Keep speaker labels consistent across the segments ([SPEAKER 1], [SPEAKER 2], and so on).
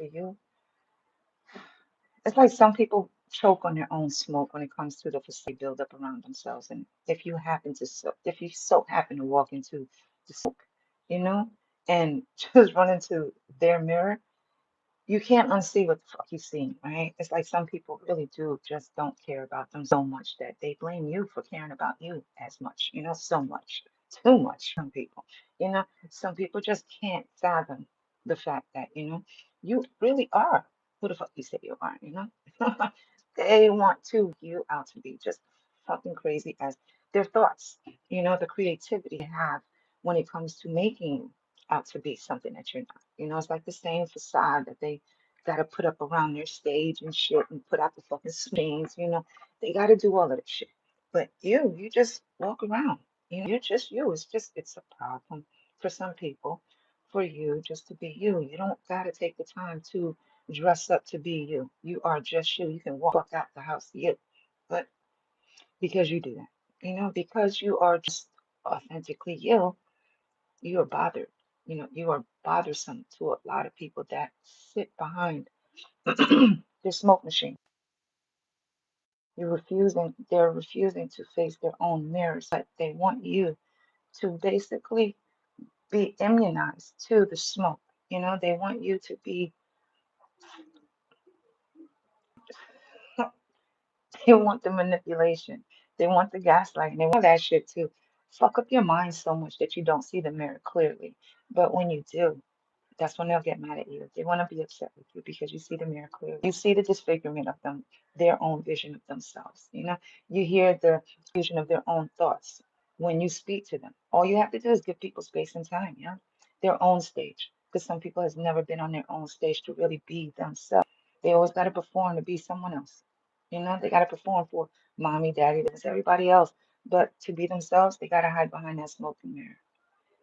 [SPEAKER 1] for you, it's like some people choke on their own smoke when it comes to the facade build up around themselves. And if you so happen to walk into the smoke, you know, and just run into their mirror, you can't unsee what the fuck you seen, right? It's like some people really do just don't care about them so much that they blame you for caring about you as much, so much, too much. Some people, some people just can't fathom the fact that, you really are who the fuck you say you are, They want to you out to be just fucking crazy as their thoughts, the creativity they have when it comes to making you out to be something that you're not. It's like the same facade that they gotta put up around their stage and shit and put out the fucking screens, They gotta do all of that shit. But you just walk around. You're just you. It's a problem for some people, for you just to be you. You don't gotta take the time to dress up to be you. You are just you. You can walk out the house you. But because you do that, because you are just authentically you, you are bothered. You are bothersome to a lot of people that sit behind their smoke machine. They're refusing to face their own mirrors, but they want you to basically be immunized to the smoke. They want you to be, they want the manipulation, they want the gaslighting, they want that shit to fuck up your mind so much that you don't see the mirror clearly. But when you do, that's when they'll get mad at you. They want to be upset with you because you see the mirror clearly. You see the disfigurement of them, their own vision of themselves. You hear the fusion of their own thoughts when you speak to them. All you have to do is give people space and time, their own stage. Because some people has never been on their own stage to really be themselves. They always got to perform to be someone else. They got to perform for mommy, daddy, this, everybody else. But to be themselves, they got to hide behind that smoking mirror.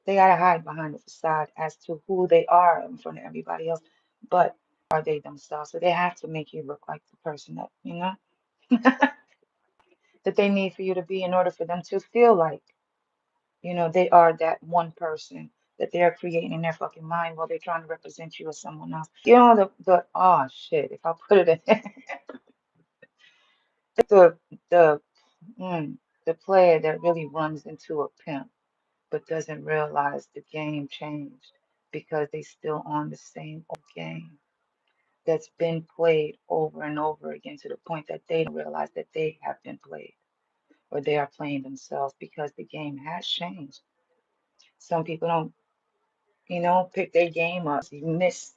[SPEAKER 1] They gotta hide behind the facade as to who they are in front of everybody else, but are they themselves? So they have to make you look like the person that that they need for you to be in order for them to feel like they are that one person that they're creating in their fucking mind while they're trying to represent you as someone else. The oh shit, if I put it in the the the player that really runs into a pimp but doesn't realize the game changed because they still on the same old game that's been played over and over again to the point that they don't realize that they have been played or they are playing themselves because the game has changed. Some people don't, pick their game up. You miss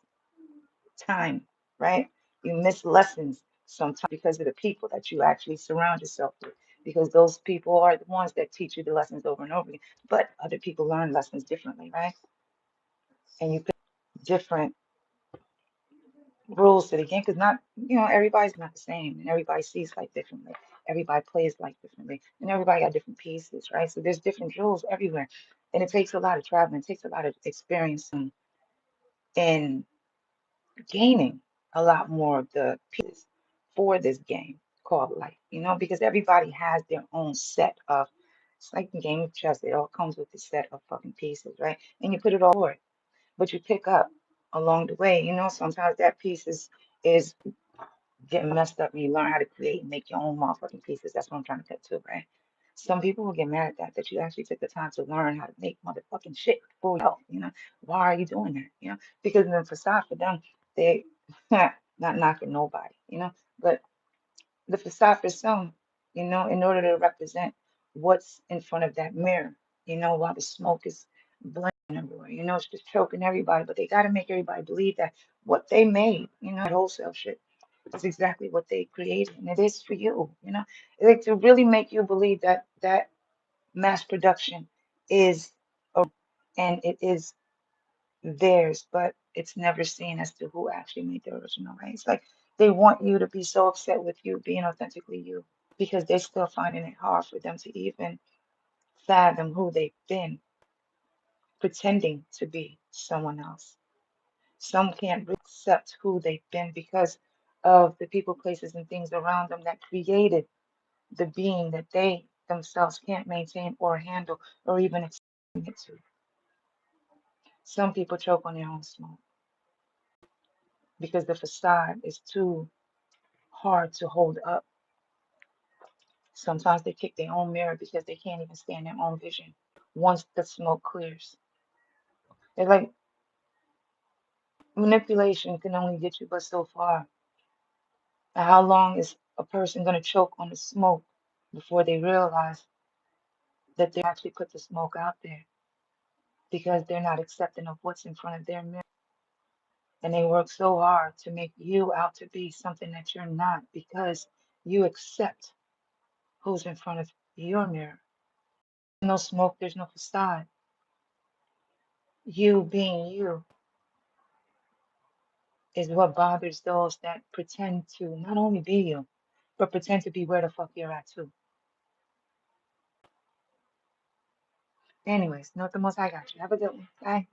[SPEAKER 1] time, right? You miss lessons sometimes because of the people that you actually surround yourself with. Because those people are the ones that teach you the lessons over and over again. But other people learn lessons differently, right? And you pick different rules to the game because not, everybody's not the same and everybody sees life differently. Everybody plays life differently and everybody got different pieces, right? So there's different rules everywhere. And it takes a lot of traveling, it takes a lot of experience and gaining a lot more of the pieces for this game called life, because everybody has their own set of, it's like the game of chess, it all comes with a set of fucking pieces, right? And you put it all forward, but you pick up along the way, sometimes that piece is getting messed up and you learn how to create and make your own motherfucking pieces. That's what I'm trying to get to, right? Some people will get mad at that you actually took the time to learn how to make motherfucking shit for yourself, Why are you doing that? Because in the facade for them, they not knocking nobody, but the facade for some, in order to represent what's in front of that mirror, while the smoke is blending everywhere, it's just choking everybody, but they got to make everybody believe that what they made, that wholesale shit, is exactly what they created, and it is for you, like to really make you believe that mass production is, a, and it is theirs, but it's never seen as to who actually made the original, right? It's like they want you to be so upset with you being authentically you because they're still finding it hard for them to even fathom who they've been, pretending to be someone else. Some can't really accept who they've been because of the people, places, and things around them that created the being that they themselves can't maintain or handle or even explain it to. Some people choke on their own smoke. because the facade is too hard to hold up. Sometimes they kick their own mirror because they can't even stand their own vision once the smoke clears. It's like manipulation can only get you but so far. And how long is a person going to choke on the smoke before they realize that they actually put the smoke out there because they're not accepting of what's in front of their mirror? And they work so hard to make you out to be something that you're not because you accept who's in front of your mirror. No smoke, there's no facade. You being you is what bothers those that pretend to not only be you, but pretend to be where the fuck you're at too. Anyways, know the most I got you. Have a good one. Bye.